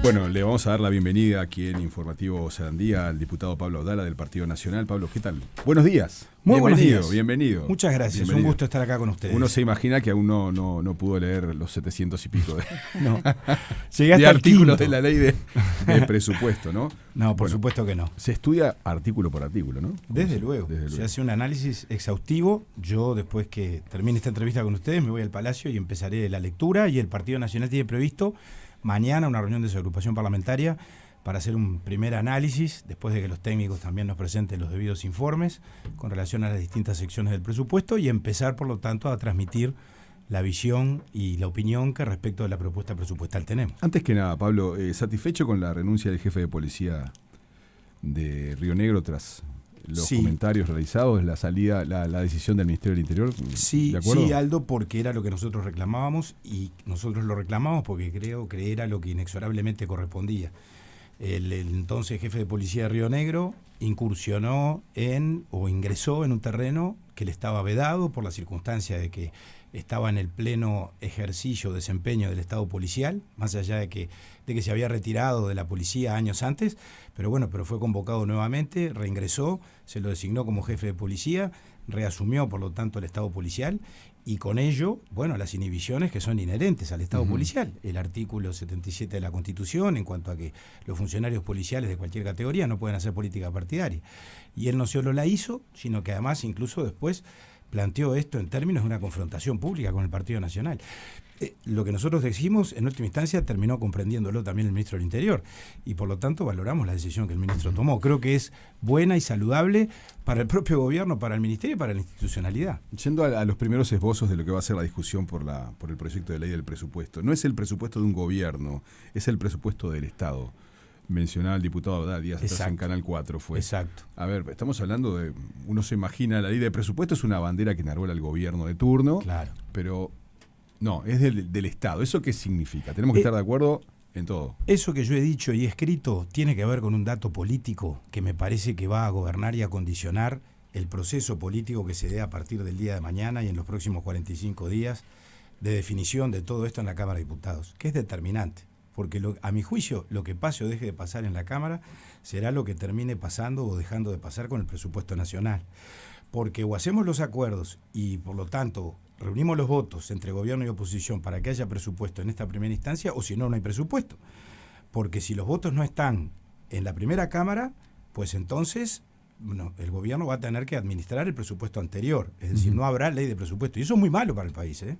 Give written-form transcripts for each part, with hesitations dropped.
Bueno, le vamos a dar la bienvenida aquí en Informativo Sarandía al diputado Pablo Audala del Partido Nacional. Pablo, ¿qué tal? Buenos días. Muy buenos días. Bienvenido. Muchas gracias, bienvenido. Un gusto estar acá con ustedes. Uno se imagina que aún no pudo leer los 700 y pico no. Llegaste de artículos quinto. de la ley de presupuesto, ¿no? No, por supuesto que no. Se estudia artículo por artículo, ¿no? Desde luego. Se hace un análisis exhaustivo. Yo, después que termine esta entrevista con ustedes, me voy al Palacio y empezaré la lectura. Y el Partido Nacional tiene previsto mañana una reunión de su agrupación parlamentaria para hacer un primer análisis, después de que los técnicos también nos presenten los debidos informes con relación a las distintas secciones del presupuesto y empezar, por lo tanto, a transmitir la visión y la opinión que respecto de la propuesta presupuestal tenemos. Antes que nada, Pablo, ¿satisfecho con la renuncia del jefe de policía de Río Negro tras los comentarios realizados, la salida, la decisión del Ministerio del Interior? Sí, ¿de acuerdo? Sí, Aldo, porque era lo que nosotros reclamábamos y nosotros lo reclamamos porque creo que era lo que inexorablemente correspondía. El entonces jefe de policía de Río Negro incursionó ingresó en un terreno que le estaba vedado por la circunstancia de que estaba en el pleno ejercicio, desempeño del Estado policial, más allá de que se había retirado de la policía años antes, pero fue convocado nuevamente, reingresó, se lo designó como jefe de policía, reasumió por lo tanto el Estado policial y con ello, las inhibiciones que son inherentes al Estado policial. El artículo 77 de la Constitución en cuanto a que los funcionarios policiales de cualquier categoría no pueden hacer política partidaria. Y él no solo la hizo, sino que además incluso después planteó esto en términos de una confrontación pública con el Partido Nacional. Lo que nosotros decimos, en última instancia, terminó comprendiéndolo también el ministro del Interior y por lo tanto valoramos la decisión que el ministro tomó. Creo que es buena y saludable para el propio gobierno, para el ministerio y para la institucionalidad. Yendo a los primeros esbozos de lo que va a ser la discusión por el proyecto de ley del presupuesto. No es el presupuesto de un gobierno, es el presupuesto del Estado. Mencionaba el diputado Audala días atrás en Canal 4 fue. Exacto. A ver, estamos hablando de, uno se imagina, la ley de presupuesto es una bandera que enarbola el gobierno de turno, claro, pero no, es del Estado. ¿Eso qué significa? Tenemos que estar de acuerdo en todo. Eso que yo he dicho y escrito tiene que ver con un dato político que me parece que va a gobernar y a condicionar el proceso político que se dé a partir del día de mañana y en los próximos 45 días de definición de todo esto en la Cámara de Diputados, que es determinante. Porque a mi juicio lo que pase o deje de pasar en la Cámara será lo que termine pasando o dejando de pasar con el presupuesto nacional. Porque o hacemos los acuerdos y por lo tanto reunimos los votos entre gobierno y oposición para que haya presupuesto en esta primera instancia, o si no, no hay presupuesto. Porque si los votos no están en la primera Cámara, pues entonces el gobierno va a tener que administrar el presupuesto anterior. Es decir, no habrá ley de presupuesto. Y eso es muy malo para el país, ¿eh?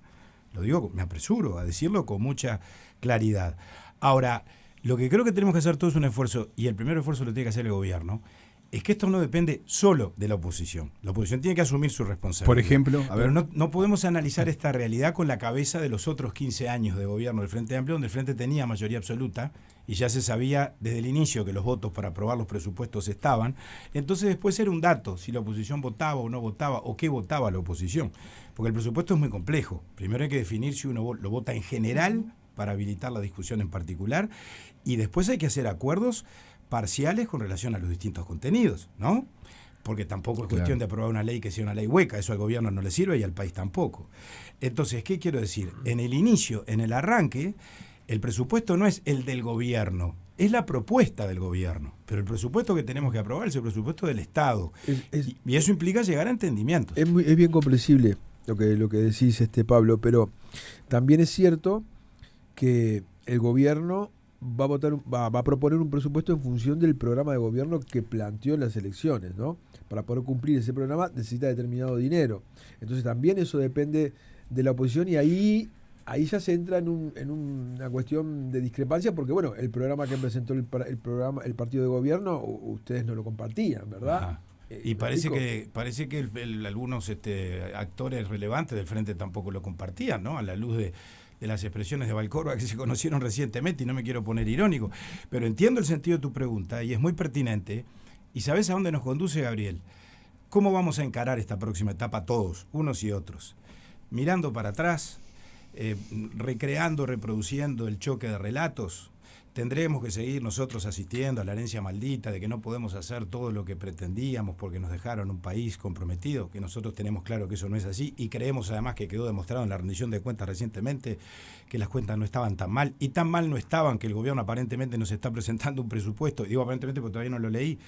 Lo digo, me apresuro a decirlo con mucha claridad. Ahora, lo que creo que tenemos que hacer todos es un esfuerzo, y el primer esfuerzo lo tiene que hacer el gobierno, es que esto no depende solo de la oposición. La oposición tiene que asumir su responsabilidad. Por ejemplo, pero no podemos analizar esta realidad con la cabeza de los otros 15 años de gobierno del Frente Amplio, donde el Frente tenía mayoría absoluta, y ya se sabía desde el inicio que los votos para aprobar los presupuestos estaban. Entonces después era un dato, si la oposición votaba o no votaba, o qué votaba la oposición. Porque el presupuesto es muy complejo. Primero hay que definir si uno lo vota en general para habilitar la discusión en particular, y después hay que hacer acuerdos parciales con relación a los distintos contenidos, ¿no? Porque tampoco es cuestión de aprobar una ley que sea una ley hueca, eso al gobierno no le sirve y al país tampoco. Entonces, ¿qué quiero decir? En el inicio, en el arranque, el presupuesto no es el del gobierno, es la propuesta del gobierno, pero el presupuesto que tenemos que aprobar es el presupuesto del Estado, y eso implica llegar a entendimientos. Es bien comprensible lo que decís, Pablo, pero también es cierto que el gobierno va a proponer un presupuesto en función del programa de gobierno que planteó en las elecciones, ¿no? Para poder cumplir ese programa necesita determinado dinero. Entonces también eso depende de la oposición, y ahí ya se entra en una cuestión de discrepancia, porque el programa que presentó el partido de gobierno, ustedes no lo compartían, ¿verdad? Ajá. Y parece que algunos actores relevantes del Frente tampoco lo compartían, ¿no? A la luz de las expresiones de Valcorba que se conocieron recientemente, y no me quiero poner irónico, pero entiendo el sentido de tu pregunta y es muy pertinente. ¿Y sabes a dónde nos conduce, Gabriel? ¿Cómo vamos a encarar esta próxima etapa todos, unos y otros? Mirando para atrás, recreando, reproduciendo el choque de relatos, Tendremos que seguir nosotros asistiendo a la herencia maldita de que no podemos hacer todo lo que pretendíamos porque nos dejaron un país comprometido, que nosotros tenemos claro que eso no es así y creemos además que quedó demostrado en la rendición de cuentas recientemente que las cuentas no estaban tan mal y tan mal no estaban que el gobierno aparentemente nos está presentando un presupuesto, y digo aparentemente porque todavía no lo leí,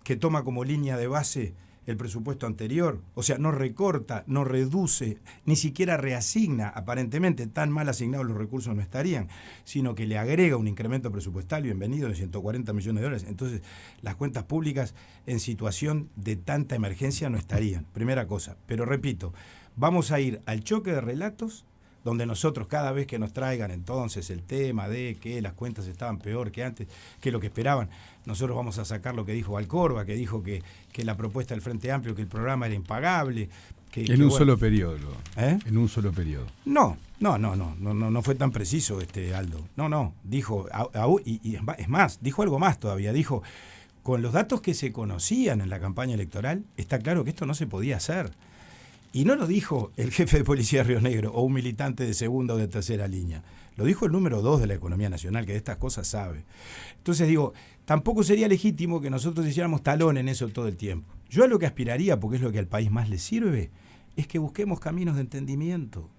que toma como línea de base el presupuesto anterior, o sea, no recorta, no reduce, ni siquiera reasigna, aparentemente tan mal asignados los recursos no estarían, sino que le agrega un incremento presupuestal, bienvenido, de 140 millones de dólares. Entonces, las cuentas públicas en situación de tanta emergencia no estarían, primera cosa. Pero repito, vamos a ir al choque de relatos, donde nosotros cada vez que nos traigan entonces el tema de que las cuentas estaban peor que antes, que lo que esperaban, nosotros vamos a sacar lo que dijo Valcorba, que dijo que la propuesta del Frente Amplio, que el programa era impagable. En un solo periodo. En un solo periodo. No fue tan preciso, Aldo. No, dijo, y es más, dijo algo más todavía, dijo, con los datos que se conocían en la campaña electoral, está claro que esto no se podía hacer. Y no lo dijo el jefe de policía de Río Negro o un militante de segunda o de tercera línea. Lo dijo el número 2 de la economía nacional, que de estas cosas sabe. Entonces digo, tampoco sería legítimo que nosotros hiciéramos talón en eso todo el tiempo. Yo a lo que aspiraría, porque es lo que al país más le sirve, es que busquemos caminos de entendimiento,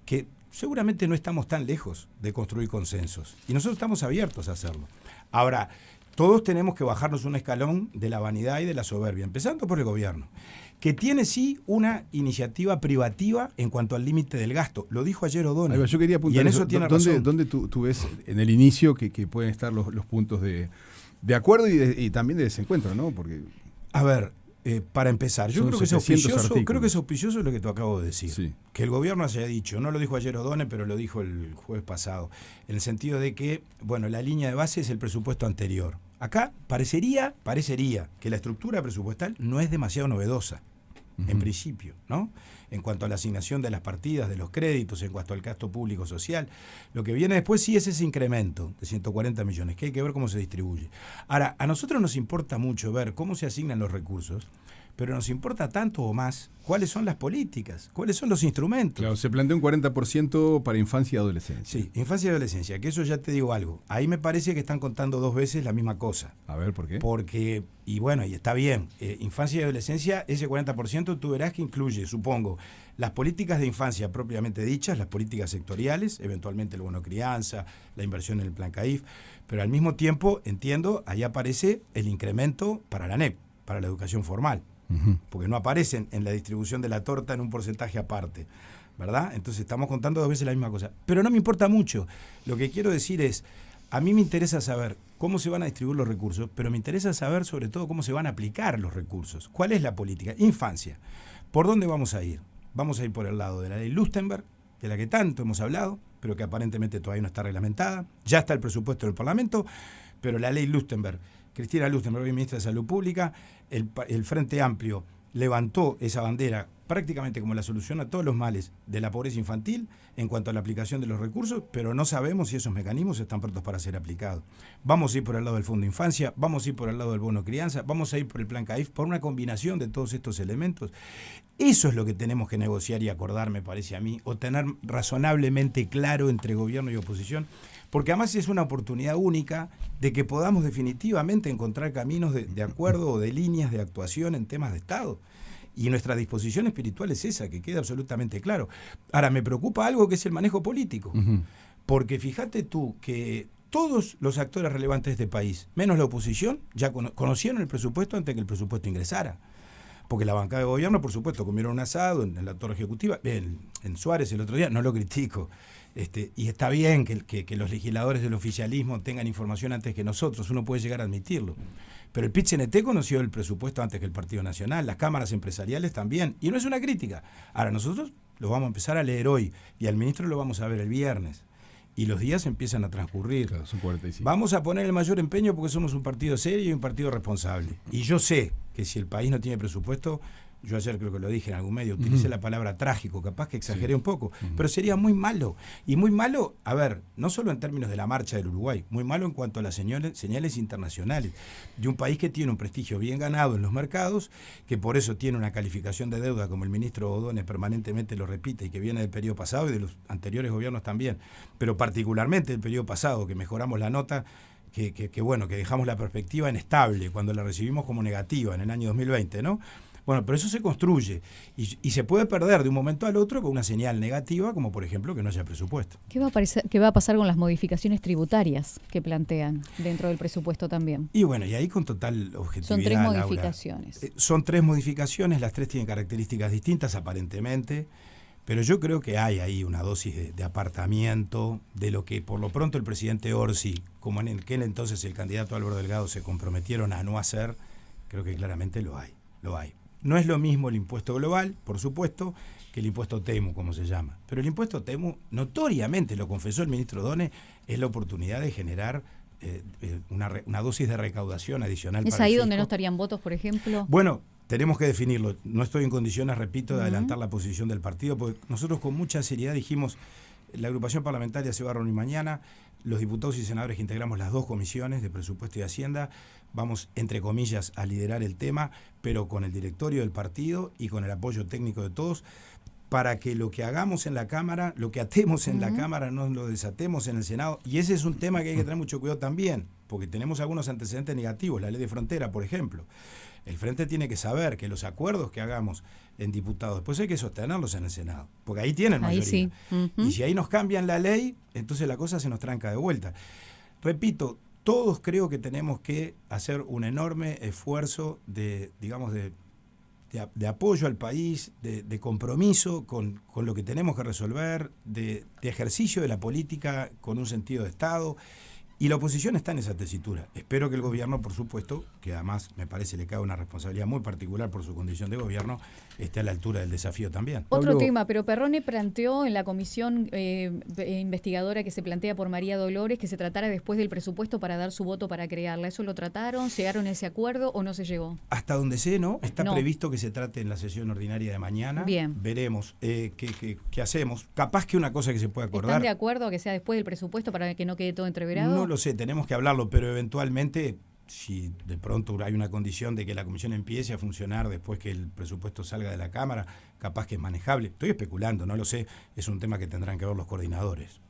que seguramente no estamos tan lejos de construir consensos. Y nosotros estamos abiertos a hacerlo. Ahora, todos tenemos que bajarnos un escalón de la vanidad y de la soberbia, empezando por el gobierno, que tiene sí una iniciativa privativa en cuanto al límite del gasto. Lo dijo ayer O'Donnell. Yo quería apuntar y en eso tiene razón. ¿Dónde tú ves en el inicio que pueden estar los puntos de acuerdo y también de desencuentro, ¿no? Porque a ver, para empezar, yo creo que es auspicioso lo que te acabo de decir. Sí. Que el gobierno haya dicho, no lo dijo ayer O'Donnell, pero lo dijo el jueves pasado, en el sentido de que, bueno, la línea de base es el presupuesto anterior. Acá parecería que la estructura presupuestal no es demasiado novedosa, en principio, ¿no? En cuanto a la asignación de las partidas, de los créditos, en cuanto al gasto público social. Lo que viene después sí es ese incremento de 140 millones, que hay que ver cómo se distribuye. Ahora, a nosotros nos importa mucho ver cómo se asignan los recursos, pero nos importa tanto o más cuáles son las políticas, cuáles son los instrumentos. Claro, se plantea un 40% para infancia y adolescencia. Sí, infancia y adolescencia, que eso ya te digo algo. Ahí me parece que están contando dos veces la misma cosa. A ver, ¿por qué? Porque, y bueno, y está bien, infancia y adolescencia, ese 40% tú verás que incluye, supongo, las políticas de infancia propiamente dichas, las políticas sectoriales, eventualmente el bono crianza, la inversión en el plan CAIF, pero al mismo tiempo, entiendo, ahí aparece el incremento para la ANEP, para la educación formal. Porque no aparecen en la distribución de la torta en un porcentaje aparte, ¿verdad? Entonces estamos contando dos veces la misma cosa. Pero no me importa mucho. Lo que quiero decir es, a mí me interesa saber cómo se van a distribuir los recursos, pero me interesa saber sobre todo cómo se van a aplicar los recursos. ¿Cuál es la política? Infancia. ¿Por dónde vamos a ir? Vamos a ir por el lado de la ley Lustenberg, de la que tanto hemos hablado, pero que aparentemente todavía no está reglamentada. Ya está el presupuesto del Parlamento, pero la ley Lustenberg, Cristina Lustenberg, hoy ministra de Salud Pública, el Frente Amplio levantó esa bandera prácticamente como la solución a todos los males de la pobreza infantil en cuanto a la aplicación de los recursos, pero no sabemos si esos mecanismos están prontos para ser aplicados. Vamos a ir por el lado del Fondo Infancia, vamos a ir por el lado del bono crianza, vamos a ir por el plan CAIF, por una combinación de todos estos elementos. Eso es lo que tenemos que negociar y acordar, me parece a mí, o tener razonablemente claro entre gobierno y oposición, porque además es una oportunidad única de que podamos definitivamente encontrar caminos de acuerdo o de líneas de actuación en temas de Estado. Y nuestra disposición espiritual es esa, que quede absolutamente claro. Ahora, me preocupa algo que es el manejo político. Porque fíjate tú que todos los actores relevantes de este país, menos la oposición, ya conocieron el presupuesto antes que el presupuesto ingresara. Porque la bancada de gobierno, por supuesto, comieron un asado en la torre ejecutiva, en Suárez el otro día, no lo critico. Y está bien que los legisladores del oficialismo tengan información antes que nosotros, uno puede llegar a admitirlo. Pero el PIT-CNT conoció el presupuesto antes que el Partido Nacional, las cámaras empresariales también, y no es una crítica. Ahora, nosotros lo vamos a empezar a leer hoy, y al ministro lo vamos a ver el viernes. Y los días empiezan a transcurrir. Claro, son 45. Vamos a poner el mayor empeño porque somos un partido serio y un partido responsable. Y yo sé que si el país no tiene presupuesto, yo ayer creo que lo dije en algún medio, utilicé la palabra trágico, capaz que exageré un poco, pero sería muy malo. Y muy malo, a ver, no solo en términos de la marcha del Uruguay, muy malo en cuanto a las señales internacionales de un país que tiene un prestigio bien ganado en los mercados, que por eso tiene una calificación de deuda, como el ministro O'Donnell permanentemente lo repite, y que viene del periodo pasado y de los anteriores gobiernos también, pero particularmente del periodo pasado, que mejoramos la nota, que bueno, que dejamos la perspectiva en estable, cuando la recibimos como negativa en el año 2020, ¿no? Bueno, pero eso se construye y se puede perder de un momento al otro con una señal negativa, como por ejemplo que no haya presupuesto. ¿Qué va a pasar con las modificaciones tributarias que plantean dentro del presupuesto también? Y bueno, y ahí con total objetividad, Son 3 Laura, modificaciones. son 3 modificaciones, las 3 tienen características distintas aparentemente, pero yo creo que hay ahí una dosis de apartamiento de lo que por lo pronto el presidente Orsi, como en aquel entonces el candidato Álvaro Delgado se comprometieron a no hacer, creo que claramente lo hay. No es lo mismo el impuesto global, por supuesto, que el impuesto TEMU, como se llama. Pero el impuesto TEMU, notoriamente, lo confesó el ministro O'Donnell, es la oportunidad de generar una dosis de recaudación adicional. ¿Es ahí donde no estarían votos, por ejemplo? Bueno, tenemos que definirlo. No estoy en condiciones, repito, de adelantar la posición del partido, porque nosotros con mucha seriedad dijimos, la agrupación parlamentaria se va a reunir mañana, los diputados y senadores que integramos las 2 comisiones de presupuesto y hacienda, vamos, entre comillas, a liderar el tema, pero con el directorio del partido y con el apoyo técnico de todos, para que lo que hagamos en la Cámara, lo que atemos en la Cámara, no lo desatemos en el Senado. Y ese es un tema que hay que tener mucho cuidado también, porque tenemos algunos antecedentes negativos, la ley de frontera, por ejemplo. El Frente tiene que saber que los acuerdos que hagamos en diputados, después hay que sostenerlos en el Senado, porque ahí tienen mayoría. Ahí sí. Y si ahí nos cambian la ley, entonces la cosa se nos tranca de vuelta. Repito, todos creo que tenemos que hacer un enorme esfuerzo de apoyo al país, de compromiso con lo que tenemos que resolver, de ejercicio de la política con un sentido de Estado. Y la oposición está en esa tesitura. Espero que el gobierno, por supuesto, que además me parece le cae una responsabilidad muy particular por su condición de gobierno, esté a la altura del desafío también. Otro tema, pero Perrone planteó en la comisión investigadora que se plantea por María Dolores que se tratara después del presupuesto para dar su voto para crearla. ¿Eso lo trataron? ¿Llegaron a ese acuerdo o no se llegó? Hasta donde sé, ¿no? Está previsto que se trate en la sesión ordinaria de mañana. Bien. Veremos qué hacemos. Capaz que una cosa que se puede acordar. ¿Están de acuerdo a que sea después del presupuesto para que no quede todo entreverado? No lo sé, tenemos que hablarlo, pero eventualmente, si de pronto hay una condición de que la comisión empiece a funcionar después que el presupuesto salga de la Cámara, capaz que es manejable. Estoy especulando, no lo sé, es un tema que tendrán que ver los coordinadores.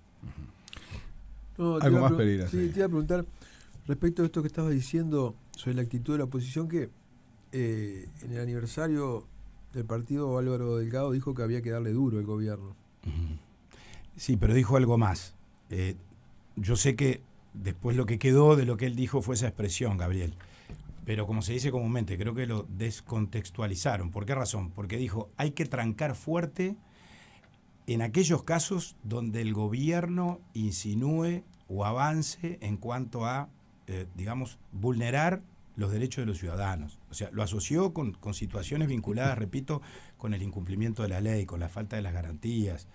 Algo más, Pereira. Sí, te iba a preguntar, respecto a esto que estabas diciendo sobre la actitud de la oposición, que en el aniversario del partido Álvaro Delgado dijo que había que darle duro al gobierno. Sí, pero dijo algo más. Yo sé que después lo que quedó de lo que él dijo fue esa expresión, Gabriel. Pero como se dice comúnmente, creo que lo descontextualizaron. ¿Por qué razón? Porque dijo, hay que trancar fuerte en aquellos casos donde el gobierno insinúe o avance en cuanto a, vulnerar los derechos de los ciudadanos. O sea, lo asoció con situaciones vinculadas, repito, con el incumplimiento de la ley, con la falta de las garantías.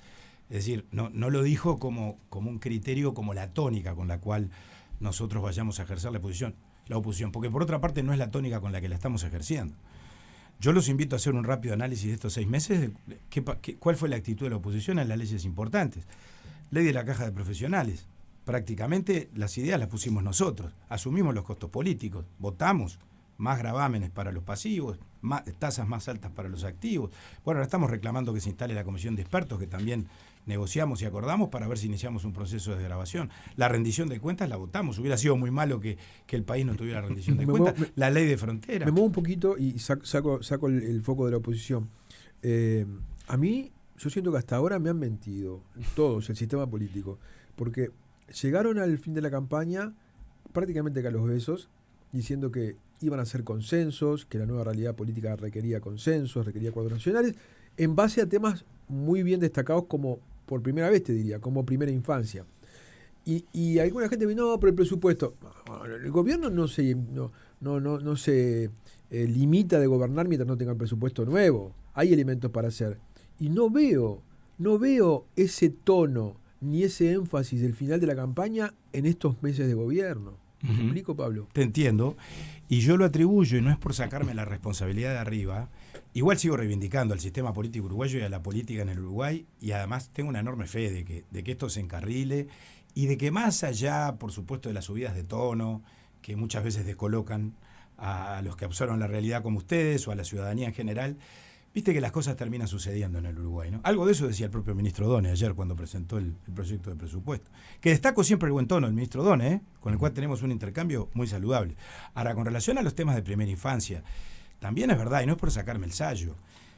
Es decir, no lo dijo como un criterio, como la tónica con la cual nosotros vayamos a ejercer la oposición, porque por otra parte no es la tónica con la que la estamos ejerciendo. Yo los invito a hacer un rápido análisis de estos 6 meses, cuál fue la actitud de la oposición en las leyes importantes. Ley de la caja de profesionales. Prácticamente las ideas las pusimos nosotros, asumimos los costos políticos, votamos más gravámenes para los pasivos, tasas más altas para los activos. Bueno, ahora estamos reclamando que se instale la comisión de expertos, que también negociamos y acordamos para ver si iniciamos un proceso de desgravación. La rendición de cuentas la votamos. Hubiera sido muy malo que el país no tuviera rendición de cuentas. La ley de frontera. Me muevo un poquito y saco el foco de la oposición. A mí, yo siento que hasta ahora me han mentido todos, el sistema político, porque llegaron al fin de la campaña prácticamente que a los besos, diciendo que iban a hacer consensos, que la nueva realidad política requería consensos, requería cuadros nacionales, en base a temas muy bien destacados como, por primera vez te diría, como primera infancia. Y alguna gente me dice, no, pero el presupuesto. El gobierno no se limita de gobernar mientras no tenga el presupuesto nuevo. Hay elementos para hacer. Y no veo ese tono ni ese énfasis del final de la campaña en estos meses de gobierno. ¿Me explico, Pablo? Te entiendo. Y yo lo atribuyo, y no es por sacarme la responsabilidad de arriba, igual sigo reivindicando al sistema político uruguayo y a la política en el Uruguay, y además tengo una enorme fe de que esto se encarrile, y de que más allá, por supuesto, de las subidas de tono, que muchas veces descolocan a los que observan la realidad como ustedes o a la ciudadanía en general, viste que las cosas terminan sucediendo en el Uruguay, ¿no? Algo de eso decía el propio ministro Done ayer cuando presentó el proyecto de presupuesto. Que destaco siempre el buen tono del ministro Done, con el cual tenemos un intercambio muy saludable. Ahora, con relación a los temas de primera infancia, también es verdad, y no es por sacarme el sayo,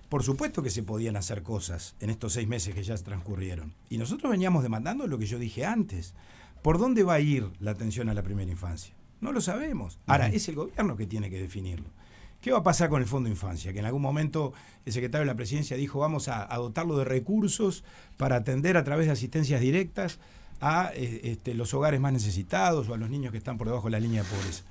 por supuesto que se podían hacer cosas en estos 6 meses que ya transcurrieron. Y nosotros veníamos demandando lo que yo dije antes. ¿Por dónde va a ir la atención a la primera infancia? No lo sabemos. Ahora, es el gobierno que tiene que definirlo. ¿Qué va a pasar con el Fondo Infancia? Que en algún momento el secretario de la Presidencia dijo vamos a dotarlo de recursos para atender a través de asistencias directas a los hogares más necesitados o a los niños que están por debajo de la línea de pobreza.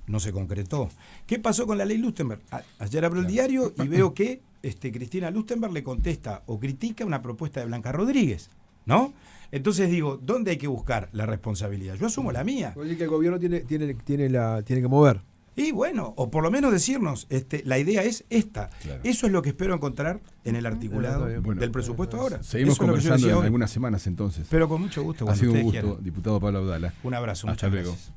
No se concretó. ¿Qué pasó con la ley Lustenberg? Ayer abro el diario y veo que Cristina Lustenberg le contesta o critica una propuesta de Blanca Rodríguez, ¿no? Entonces digo, ¿dónde hay que buscar la responsabilidad? Yo asumo la mía. Oye, que el gobierno tiene que mover. Y bueno, o por lo menos decirnos, la idea es esta. Claro. Eso es lo que espero encontrar en el articulado del presupuesto ahora. Seguimos conversando en algunas semanas entonces. Pero con mucho gusto. Ha sido un gusto, diputado Pablo Abdala. Un abrazo. Hasta luego. Gracias.